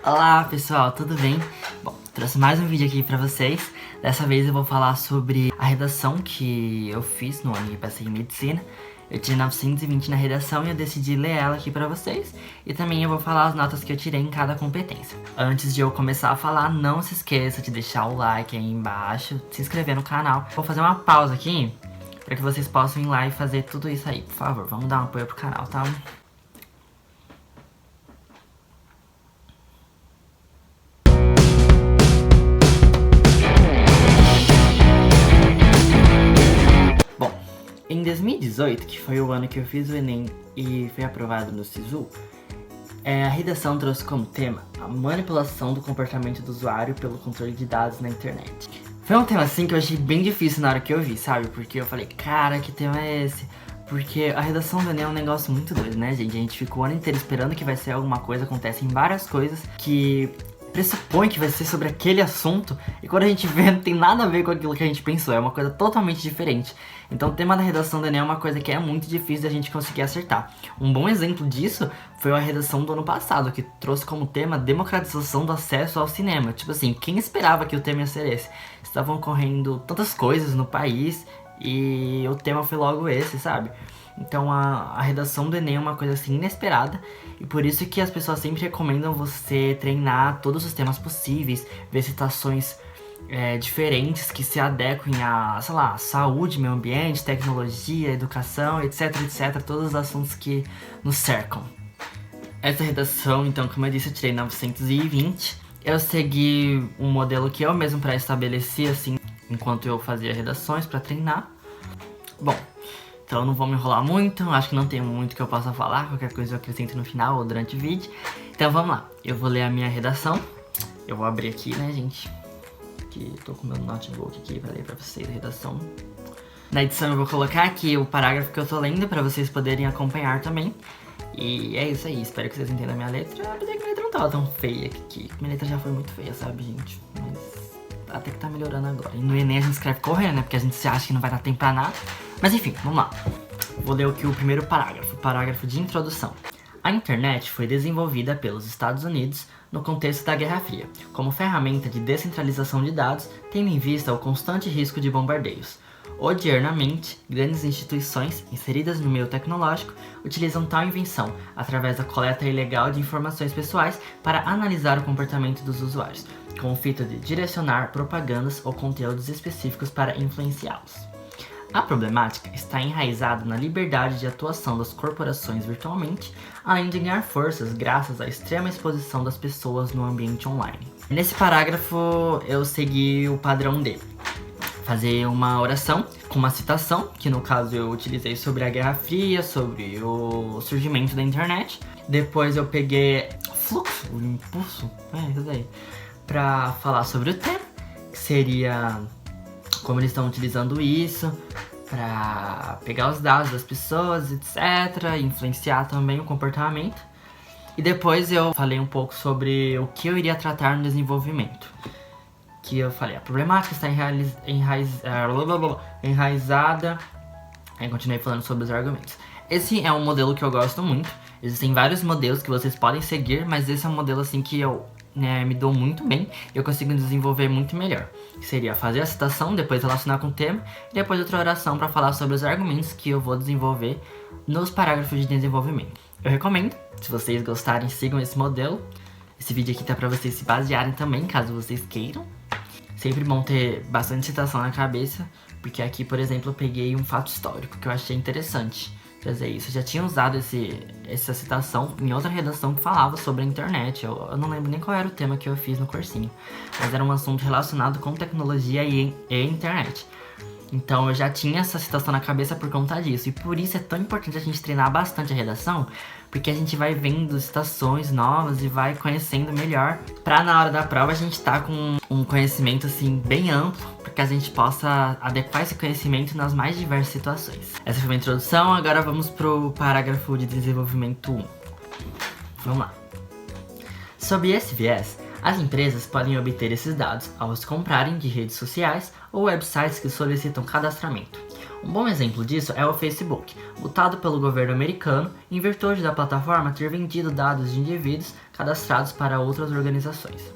Olá pessoal, tudo bem? Bom, trouxe mais um vídeo aqui pra vocês. Dessa vez eu vou falar sobre a redação que eu fiz no ano que passei em medicina. Eu tirei 920 na redação e eu decidi ler ela aqui pra vocês. E também eu vou falar as notas que eu tirei em cada competência. Antes de eu começar a falar, não se esqueça de deixar o like aí embaixo, se inscrever no canal. Vou fazer uma pausa aqui pra que vocês possam ir lá e fazer tudo isso aí, por favor. Vamos dar um apoio pro canal, tá? Em 2018, que foi o ano que eu fiz o Enem e fui aprovado no SISU, a redação trouxe como tema a manipulação do comportamento do usuário pelo controle de dados na internet. Foi um tema assim que eu achei bem difícil na hora que eu vi, sabe? Porque eu falei, cara, que tema é esse? Porque a redação do Enem é um negócio muito doido, né, gente? A gente ficou o ano inteiro esperando que vai ser alguma coisa, acontecem várias coisas que pressupõe que vai ser sobre aquele assunto, e quando a gente vê, não tem nada a ver com aquilo que a gente pensou, é uma coisa totalmente diferente. Então o tema da redação do Enem é uma coisa que é muito difícil da gente conseguir acertar. Um bom exemplo disso foi a redação do ano passado, que trouxe como tema democratização do acesso ao cinema. Tipo assim, quem esperava que o tema ia ser esse? Estavam ocorrendo tantas coisas no país, e o tema foi logo esse, sabe? Então a redação do Enem é uma coisa assim inesperada, e por isso que as pessoas sempre recomendam você treinar todos os temas possíveis, ver citações diferentes que se adequem a, sei lá, saúde, meio ambiente, tecnologia, educação, etc, etc, todos os assuntos que nos cercam. Essa redação, então, como eu disse, eu tirei 920. Eu segui um modelo que eu mesmo pré-estabeleci, assim, enquanto eu fazia redações para treinar. Bom, então eu não vou me enrolar muito, acho que não tem muito que eu possa falar, qualquer coisa eu acrescento no final ou durante o vídeo. Então vamos lá, eu vou ler a minha redação, eu vou abrir aqui, né, gente, que tô com meu notebook aqui pra ler pra vocês a redação. Na edição eu vou colocar aqui o parágrafo que eu tô lendo pra vocês poderem acompanhar também. E é isso aí, espero que vocês entendam a minha letra, apesar que minha letra não tava tão feia aqui, minha letra já foi muito feia, sabe, gente, mas até que tá melhorando agora. E no Enem a gente escreve correndo, né, porque a gente se acha que não vai dar tempo pra nada. Mas enfim, vamos lá. Vou ler aqui o primeiro parágrafo, o parágrafo de introdução. A internet foi desenvolvida pelos Estados Unidos no contexto da Guerra Fria, como ferramenta de descentralização de dados, tendo em vista o constante risco de bombardeios. Odiernamente, grandes instituições, inseridas no meio tecnológico, utilizam tal invenção, através da coleta ilegal de informações pessoais, para analisar o comportamento dos usuários, com o fito de direcionar propagandas ou conteúdos específicos para influenciá-los. A problemática está enraizada na liberdade de atuação das corporações virtualmente, além de ganhar forças graças à extrema exposição das pessoas no ambiente online. Nesse parágrafo eu segui o padrão D. Fazer uma oração com uma citação, que no caso eu utilizei sobre a Guerra Fria, sobre o surgimento da internet. Depois eu peguei fluxo, o impulso, isso daí, pra falar sobre o tema, que seria como eles estão utilizando isso para pegar os dados das pessoas, etc, influenciar também o comportamento. E depois eu falei um pouco sobre o que eu iria tratar no desenvolvimento. Que eu falei, a problemática está enraizada. Aí continuei falando sobre os argumentos. Esse é um modelo que eu gosto muito. Existem vários modelos que vocês podem seguir, mas esse é um modelo assim que eu me dou muito bem e eu consigo desenvolver muito melhor. Seria fazer a citação, depois relacionar com o tema, e depois outra oração para falar sobre os argumentos que eu vou desenvolver nos parágrafos de desenvolvimento. Eu recomendo, se vocês gostarem, sigam esse modelo. Esse vídeo aqui tá para vocês se basearem também, caso vocês queiram. Sempre bom ter bastante citação na cabeça, porque aqui, por exemplo, eu peguei um fato histórico que eu achei interessante trazer isso. Eu já tinha usado essa citação em outra redação que falava sobre a internet. Eu não lembro nem qual era o tema que eu fiz no cursinho, mas era um assunto relacionado com tecnologia e internet. Então eu já tinha essa citação na cabeça por conta disso. E por isso é tão importante a gente treinar bastante a redação, porque a gente vai vendo citações novas e vai conhecendo melhor, pra na hora da prova a gente tá com um conhecimento assim bem amplo, que a gente possa adequar esse conhecimento nas mais diversas situações. Essa foi a introdução, agora vamos pro parágrafo de desenvolvimento 1. Vamos lá. Sob esse viés, as empresas podem obter esses dados ao os comprarem de redes sociais ou websites que solicitam cadastramento. Um bom exemplo disso é o Facebook, multado pelo governo americano em virtude da plataforma ter vendido dados de indivíduos cadastrados para outras organizações.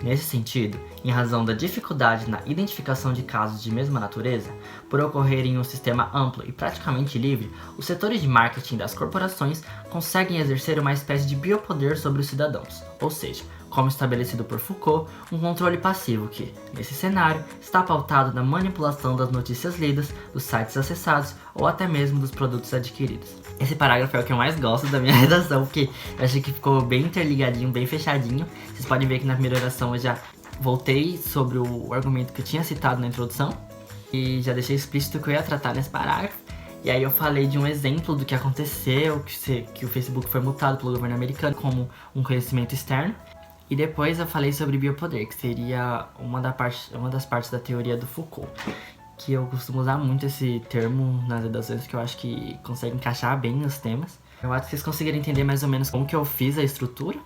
Nesse sentido, em razão da dificuldade na identificação de casos de mesma natureza, por ocorrerem em um sistema amplo e praticamente livre, os setores de marketing das corporações conseguem exercer uma espécie de biopoder sobre os cidadãos, ou seja, como estabelecido por Foucault, um controle passivo que, nesse cenário, está pautado na manipulação das notícias lidas, dos sites acessados ou até mesmo dos produtos adquiridos. Esse parágrafo é o que eu mais gosto da minha redação, porque eu achei que ficou bem interligadinho, bem fechadinho. Vocês podem ver que na primeira oração eu já voltei sobre o argumento que eu tinha citado na introdução e já deixei explícito que eu ia tratar nesse parágrafo. E aí eu falei de um exemplo do que aconteceu, que o Facebook foi multado pelo governo americano como um conhecimento externo. E depois eu falei sobre biopoder, que seria uma das partes da teoria do Foucault, que eu costumo usar muito esse termo nas redações, que eu acho que consegue encaixar bem nos temas. Eu acho que vocês conseguiram entender mais ou menos como que eu fiz a estrutura,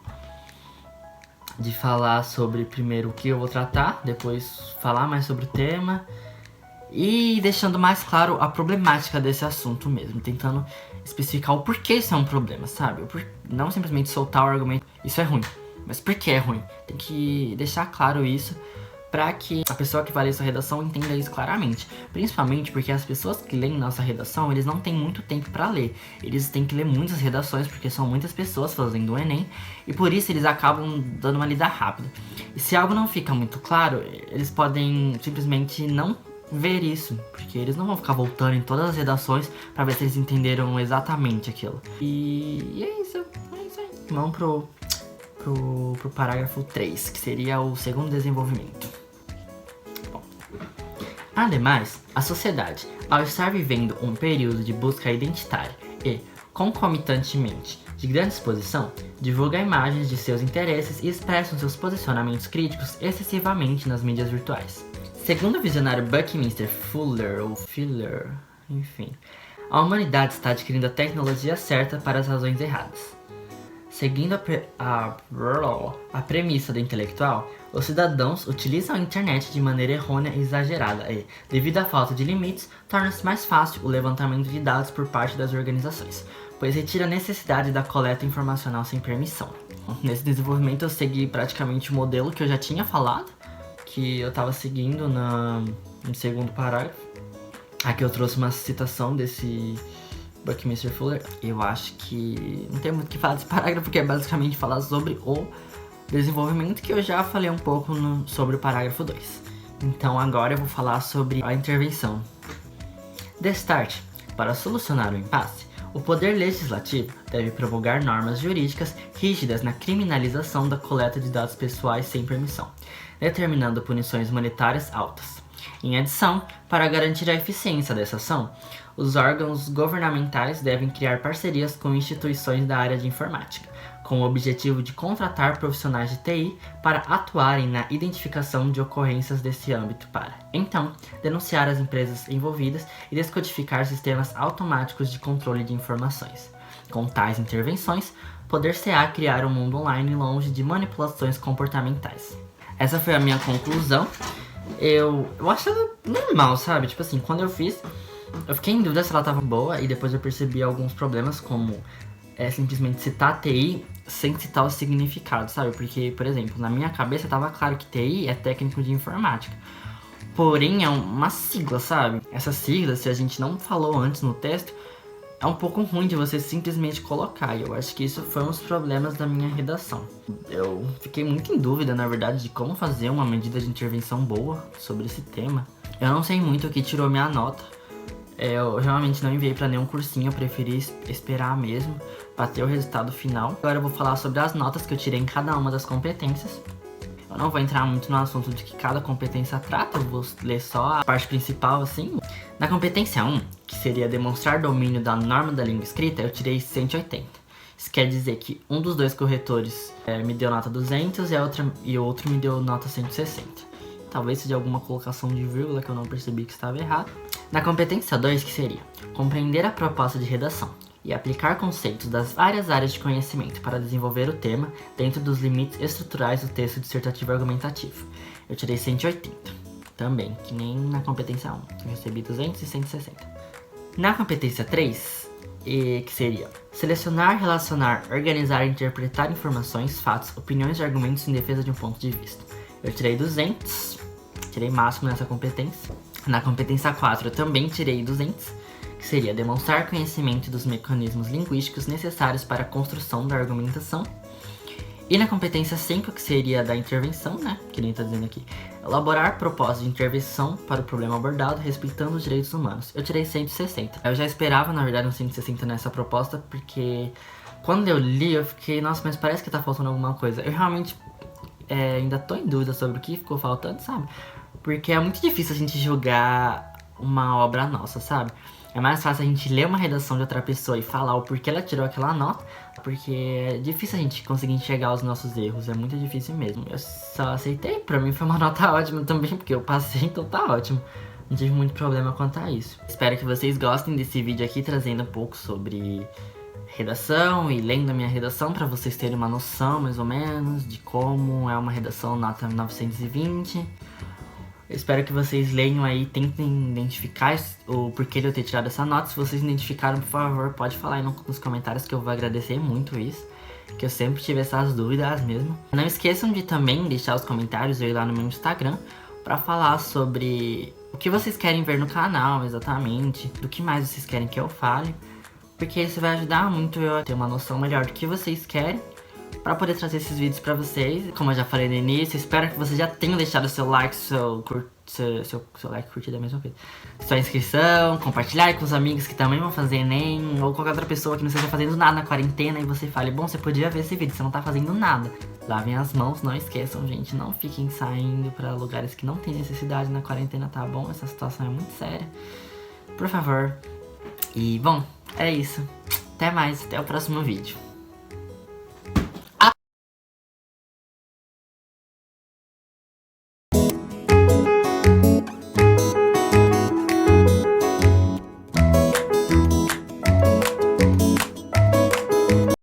de falar sobre primeiro o que eu vou tratar, depois falar mais sobre o tema, e deixando mais claro a problemática desse assunto mesmo, tentando especificar o porquê isso é um problema, sabe? Não simplesmente soltar o argumento, isso é ruim. Mas por que é ruim? Tem que deixar claro isso para que a pessoa que vai ler sua redação entenda isso claramente. Principalmente porque as pessoas que leem nossa redação, eles não têm muito tempo para ler. Eles têm que ler muitas redações porque são muitas pessoas fazendo o Enem e por isso eles acabam dando uma lida rápida. E se algo não fica muito claro, eles podem simplesmente não ver isso, porque eles não vão ficar voltando em todas as redações para ver se eles entenderam exatamente aquilo. E é isso aí. Vamos pro parágrafo 3, que seria o segundo desenvolvimento. Bom. Ademais, a sociedade, ao estar vivendo um período de busca identitária e, concomitantemente, de grande exposição, divulga imagens de seus interesses e expressa seus posicionamentos críticos excessivamente nas mídias virtuais. Segundo o visionário Buckminster Fuller, enfim, a humanidade está adquirindo a tecnologia certa para as razões erradas. Seguindo a premissa do intelectual, os cidadãos utilizam a internet de maneira errônea e exagerada e, devido à falta de limites, torna-se mais fácil o levantamento de dados por parte das organizações, pois retira a necessidade da coleta informacional sem permissão. Nesse desenvolvimento eu segui praticamente o modelo que eu já tinha falado, que eu estava seguindo no segundo parágrafo. Aqui eu trouxe uma citação desse Buckminster Fuller. Eu acho que não tem muito o que falar desse parágrafo, porque é basicamente falar sobre o desenvolvimento que eu já falei um pouco sobre o parágrafo 2. Então agora eu vou falar sobre a intervenção. Destarte, para solucionar o impasse, o Poder Legislativo deve promulgar normas jurídicas rígidas na criminalização da coleta de dados pessoais sem permissão, determinando punições monetárias altas. Em adição, para garantir a eficiência dessa ação, os órgãos governamentais devem criar parcerias com instituições da área de informática, com o objetivo de contratar profissionais de TI para atuarem na identificação de ocorrências desse âmbito para, então, denunciar as empresas envolvidas e descodificar sistemas automáticos de controle de informações. Com tais intervenções, poder-se-á criar um mundo online longe de manipulações comportamentais. Essa foi a minha conclusão. Eu acho ela normal, sabe? Tipo assim, quando eu fiz, eu fiquei em dúvida se ela tava boa e depois eu percebi alguns problemas, como simplesmente citar TI sem citar o significado, sabe? Porque, por exemplo, na minha cabeça tava claro que TI é técnico de informática. Porém, é uma sigla, sabe? Essa sigla, se a gente não falou antes no texto, é um pouco ruim de você simplesmente colocar. E eu acho que isso foi um dos problemas da minha redação. Eu fiquei muito em dúvida, na verdade, de como fazer uma medida de intervenção boa sobre esse tema. Eu não sei muito o que tirou minha nota. Eu realmente não enviei pra nenhum cursinho, eu preferi esperar mesmo pra ter o resultado final. Agora eu vou falar sobre as notas que eu tirei em cada uma das competências. Eu não vou entrar muito no assunto de que cada competência trata, eu vou ler só a parte principal, assim. Na competência 1, que seria demonstrar domínio da norma da língua escrita, eu tirei 180. Isso quer dizer que um dos dois corretores me deu nota 200 e o outro me deu nota 160. Talvez seja alguma colocação de vírgula que eu não percebi que estava errado. Na competência 2, que seria compreender a proposta de redação e aplicar conceitos das várias áreas de conhecimento para desenvolver o tema dentro dos limites estruturais do texto dissertativo argumentativo. Eu tirei 180, também, que nem na competência 1, eu recebi 200 e 160. Na competência 3, que seria selecionar, relacionar, organizar e interpretar informações, fatos, opiniões e argumentos em defesa de um ponto de vista. Eu tirei 200, tirei máximo nessa competência. Na competência 4 eu também tirei 200, que seria demonstrar conhecimento dos mecanismos linguísticos necessários para a construção da argumentação. E na competência 5, que seria da intervenção, né, que nem tá dizendo aqui, elaborar propósito de intervenção para o problema abordado, respeitando os direitos humanos. Eu tirei 160. Eu já esperava, na verdade, um 160 nessa proposta, porque quando eu li, eu fiquei, nossa, mas parece que tá faltando alguma coisa. Eu realmente ainda tô em dúvida sobre o que ficou faltando, sabe? Porque é muito difícil a gente julgar uma obra nossa, sabe? É mais fácil a gente ler uma redação de outra pessoa e falar o porquê ela tirou aquela nota, porque é difícil a gente conseguir enxergar os nossos erros, é muito difícil mesmo. Eu só aceitei, pra mim foi uma nota ótima também, porque eu passei, então tá ótimo. Não tive muito problema quanto a isso. Espero que vocês gostem desse vídeo aqui, trazendo um pouco sobre redação e lendo a minha redação, pra vocês terem uma noção, mais ou menos, de como é uma redação nota 920. Eu espero que vocês leiam aí, tentem identificar o porquê de eu ter tirado essa nota. Se vocês identificaram, por favor, pode falar aí nos comentários que eu vou agradecer muito isso. Que eu sempre tive essas dúvidas mesmo. Não esqueçam de também deixar os comentários aí lá no meu Instagram pra falar sobre o que vocês querem ver no canal exatamente, do que mais vocês querem que eu fale. Porque isso vai ajudar muito eu a ter uma noção melhor do que vocês querem, para poder trazer esses vídeos pra vocês. Como eu já falei no início, espero que vocês já tenham deixado seu like, seu like, curtida, a mesma coisa. Sua inscrição, compartilhar com os amigos que também vão fazer Enem, ou qualquer outra pessoa que não esteja fazendo nada na quarentena e você fale, bom, você podia ver esse vídeo, você não tá fazendo nada. Lavem as mãos, não esqueçam, gente, não fiquem saindo pra lugares que não tem necessidade na quarentena, tá bom? Essa situação é muito séria. Por favor. E, bom, é isso. Até mais, até o próximo vídeo.